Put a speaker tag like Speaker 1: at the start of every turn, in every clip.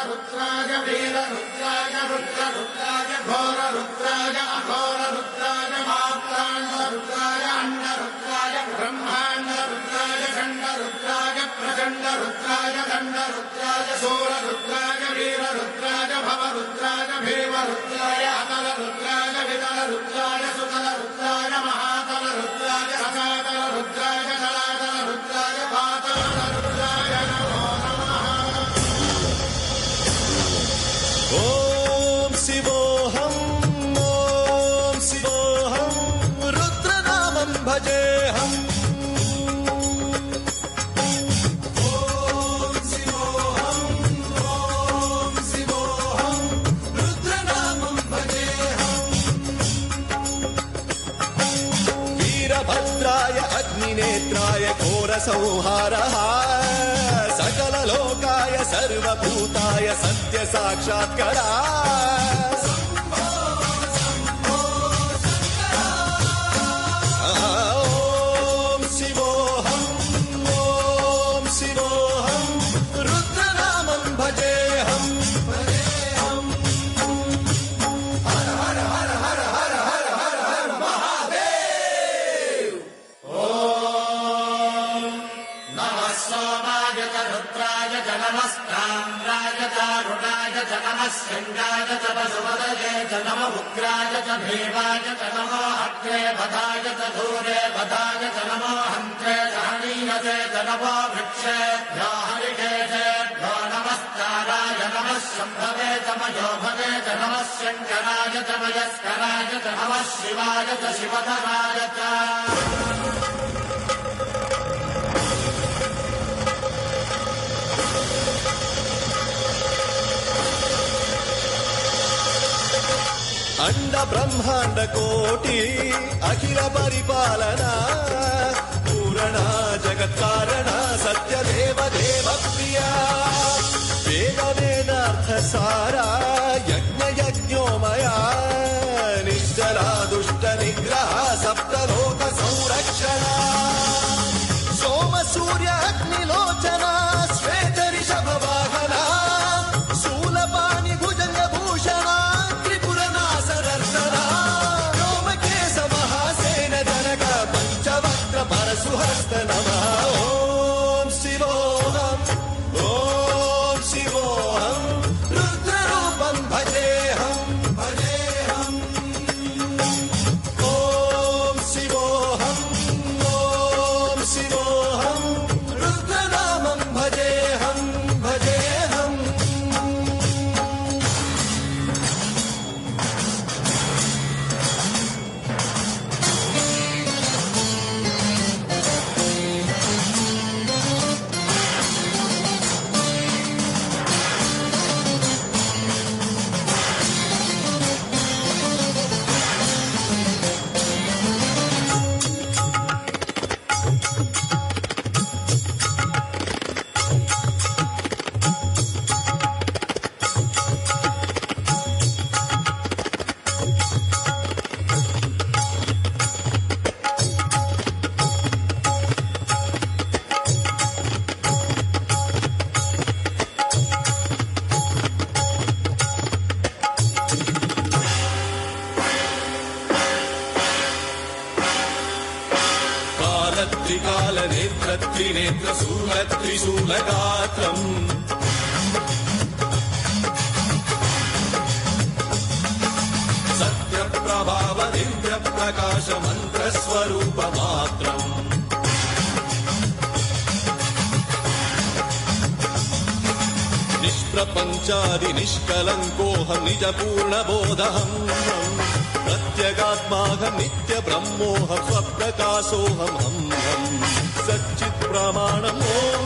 Speaker 1: रुद्राय वीर रुद्राय रुद्र रुद्राय घोर रुद्राय अघोर रुद्राय मात्रांड रुद्राय अंड रुद्राय ब्रह्मांड रुद्राय खंड रुद्राय प्रचंड रुद्राय दंड रुद्राय सूर रुद्राय वीर रुद्राय भव रुद्राय भीम रुद्राय अतल रुद्राय वितल रुद्राय सुतल रुद्राय महातल रुद्राय सकातल रुद्राय जलातल रुद्राय पातल रुद्राय नमो नमः।
Speaker 2: ओम शिवोऽहं रुद्रनामं भजेऽहम्। भद्राय अग्निनेत्राय घोरसंहारः सकललोकाय सर्वभूताय सत्यसाक्षात्करा। ॐ शिवोऽहं रुद्रनामं भजेऽहम्। हर हर हर हर हर हर हर हर महादेव।
Speaker 1: नमः सोमाय च रुद्राय च नमस्ताम्राय च रुणाय च नमः शृङ्गाय च पशुपतये च नमः उग्राय च भीमाय च नमो अग्रे बधाय च धूरे बधाय च नमो हन्त्रे च हनीयते च नमो वृक्षेभ्यो हरिकेशेभ्यो नमस्काराय नमः शम्भवे च मयोभवे च नमः शङ्कराय च मयस्कराय च नमः शिवाय च शिवधराय च।
Speaker 2: अंड ब्रह्मांड कोटि अखिल परिपालना पूरणा जगत्कारणा सत्यदेव देव प्रिया वेद वेदार्थ सारा यज्ञ यज्ञोमया निश्चला दुष्ट निग्रह सप्तलोक संरक्षणा सोम सूर्य अग्निलोचना श्वेत ऋषभ वाहना शूलपाणि भुजंग भूषणा परशुहस्त नमः। ओम शिवोऽहं रुद्ररूपं भजेऽहम्। ओम शिवोऽहं रुद्रनामं भजेऽहम्। त्रिकाल नेत्र त्रिनेत्र शूल त्रिशूलगात्रम् सत्यप्रभाव दिव्य प्रकाश मंत्र स्वरूप मात्रम् निष्प्रपञ्चादि निष्कलङ्कोऽहं निज पूर्ण बोधहम् प्रत्यगात्माहं नित्य ब्रह्मोऽहं स्वप्रकाशोऽहम् सच्चित् प्रमाणम् ॐ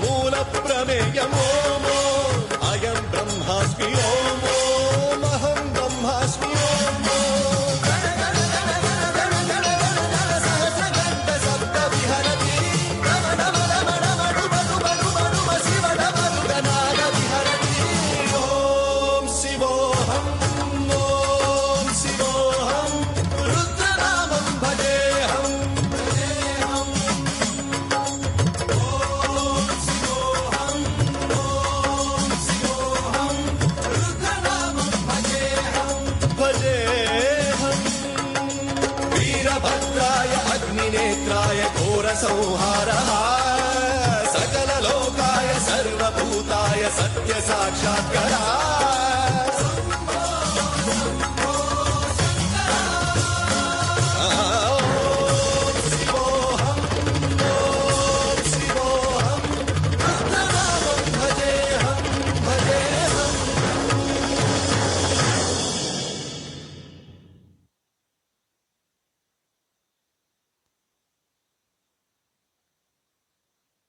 Speaker 2: मूल प्रमेयम् ॐ अयं ब्रह्मास्मि ॐ अहं ब्रह्मास्मि संहारः सकललोकाय सर्वभूताय सत्य साक्षात्कारः